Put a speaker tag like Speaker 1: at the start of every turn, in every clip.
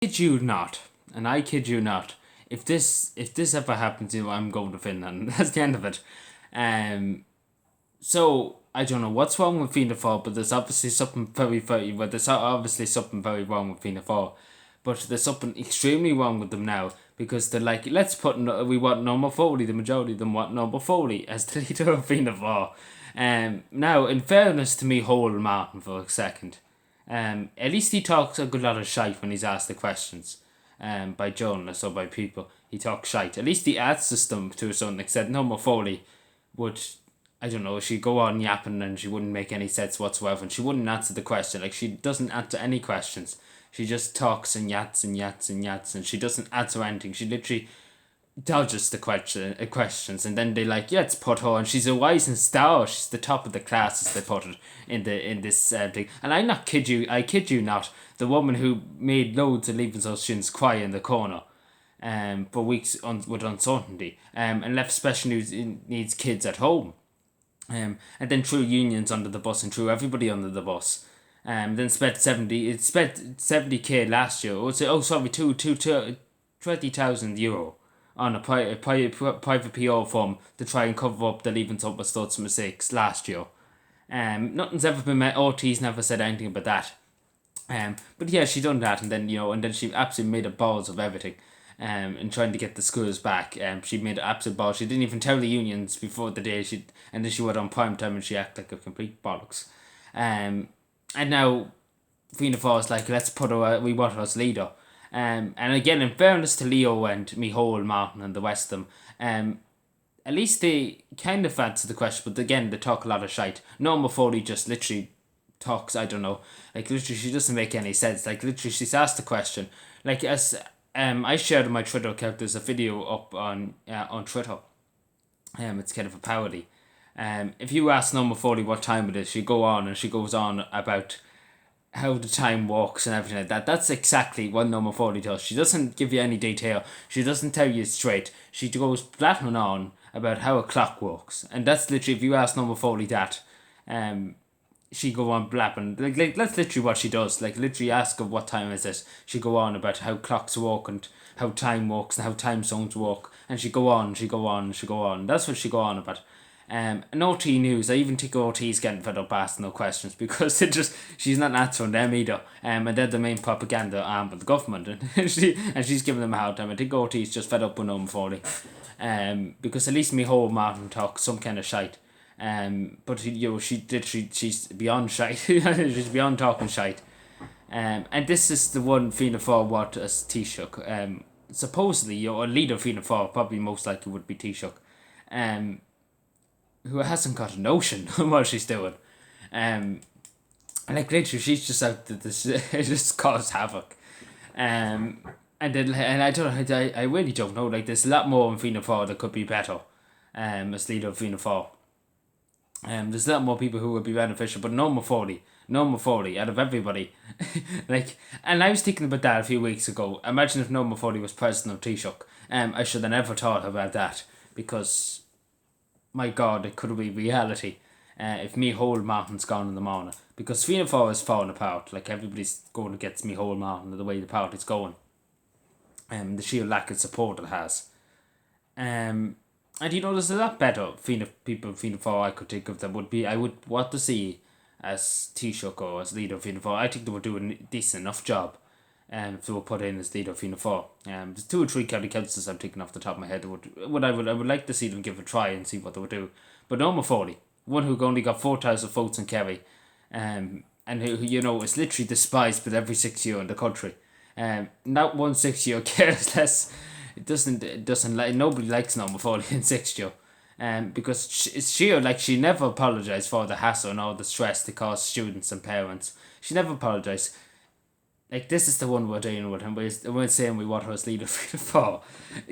Speaker 1: kid you not, and I kid you not. If this ever happens, I'm going to Finland. That's the end of it. Um. So I don't know what's wrong with Fianna Fáil, but there's obviously something very well. There's obviously something very wrong with Fianna Fáil, but there's something extremely wrong with them now because they're like, let's put we want Norma Foley. The majority of them want Norma Foley as the leader of Fianna Fáil. Now, in fairness to me, whole Martin for a second. At least he talks a good lot of shite when he's asked the questions. By journalists or by people, he talks shite. At least he adds system to a certain extent. Norma Foley would, I don't know, she'd go on yapping and she wouldn't make any sense whatsoever and she wouldn't answer the question. Like, she doesn't answer any questions. She just talks and yats and yats and yats and she doesn't answer anything. She literally dodges the questions and then they like, yeah, it's put her and she's a rising star. She's the top of the class as they put it in this thing. And I kid you not, the woman who made loads of leaving those students cry in the corner for weeks with uncertainty and left special needs kids at home. And then threw unions under the bus and threw everybody under the bus. Then spent 70k last year. Oh, sorry, 20,000 euro on a private PR firm to try and cover up the leaving some studs mistakes last year. Nothing's ever been met. OT's never said anything about that. But yeah, she done that, and then she absolutely made a balls of everything. And trying to get the schools back. She made an absolute ball. She didn't even tell the unions before the day. And then she went on prime time and she acted like a complete bollocks. And now Fianna Fáil's like, let's put her, we want her as leader. And again, in fairness to Leo and Micheál Martin and the rest of them, at least they kind of answer the question, but again, they talk a lot of shite. Norma Foley just literally talks, I don't know, like literally she doesn't make any sense. Like literally she's asked the question, like as I shared on my Twitter account. There's a video up on Twitter. It's kind of a parody. If you ask Norma Foley what time it is, she goes on about how the time works and everything like that. That's exactly what Norma Foley does. She doesn't give you any detail. She doesn't tell you straight. She goes blathering on about how a clock works, and that's literally, if you ask Norma Foley that, she go on blabbing. Like that's literally what she does. Like literally ask her what time is it. She go on about how clocks work and how time works and how time zones work. And she go on. That's what she go on about. And OT News, I even think OT's getting fed up asking no questions because she's not answering them either. And they're the main propaganda arm of the government, and she's giving them a hard time. I think OT's just fed up with Norma Foley. Because at least Micheál Martin talks some kind of shite. But she's beyond shite. She's beyond talking shite. And this is the one Fianna Fáil what as Taoiseach. Supposedly, a leader of Fianna Fáil probably most likely would be Taoiseach. Who hasn't got a notion of what she's doing. Like literally, she's just out to this just cause havoc. And I really don't know. Like there's a lot more in Fianna Fáil that could be better. As leader of Fianna Fáil. There's a lot more people who would be beneficial, but Norma Foley, out of everybody, like, and I was thinking about that a few weeks ago. Imagine if Norma Foley was president of Taoiseach. I should have never thought about that because, my God, it could be reality. If Micheál Martin's gone in the morning, because Fianna Fáil is falling apart. Like everybody's going against Micheál Martin the way the party's going. The sheer lack of support it has. And there's a lot better people in Fianna Fáil I could think of that I would want to see as Taoiseach or as leader of Fianna Fáil. I think they would do a decent enough job if they were put in as leader of Fianna Fáil. There's 2 or 3 county councils I'm thinking off the top of my head that I would like to see them give a try and see what they would do. But Norma Foley, one who only got 4,000 votes in Kerry, and who is literally despised by every 6-year in the country. Not one 6-year cares less. It doesn't like, nobody likes Norma Foley in 6th year. Because she never apologised for the hassle and all the stress they cause students and parents. She never apologised. Like, this is the one we're dealing with, and we're saying we want her as leader for.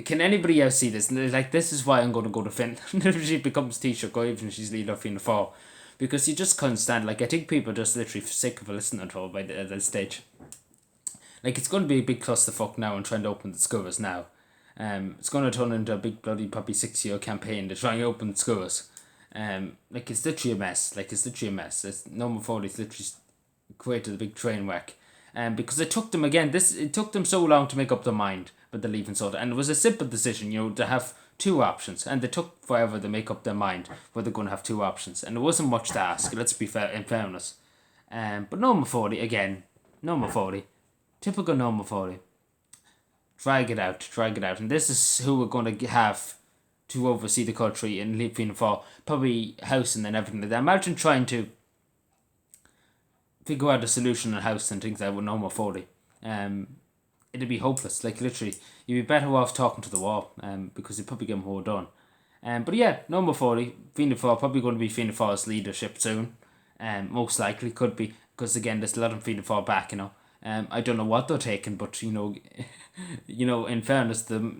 Speaker 1: Can anybody else see this? Like, this is why I'm going to go to Finland if she becomes Taoiseach, or even if she's leader of Fianna Fáil. Because you just can't stand, like, I think people are just literally sick of listening to her at this stage. Like, it's going to be a big clusterfuck now and trying to open the schools now. It's going to turn into a big bloody probably 6-year campaign to try and open schools. Like it's literally a mess. It's Norma Foley's literally created a big train wreck. because it took them it took them so long to make up their mind with the leaving cert, and it was a simple decision, to have two options, and they took forever to make up their mind whether they're going to have two options, and it wasn't much to ask. Let's be fair, in fairness. But Norma Foley again, typical Norma Foley. Drag it out, and this is who we're going to have to oversee the country and leave Fianna Fáil, probably housing and everything like that. Imagine trying to figure out a solution on house and things like that with Norma Foley. It'd be hopeless. Like, literally, you'd be better off talking to the wall, because you'd probably get more done. But yeah, Norma Foley, Fianna Fáil, probably going to be Fianna Fáil's leadership soon. Most likely could be, because again, there's a lot of Fianna Fáil back, I don't know what they're taking, but in fairness, the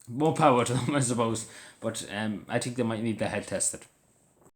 Speaker 1: more power to them, I suppose. But I think they might need their head tested.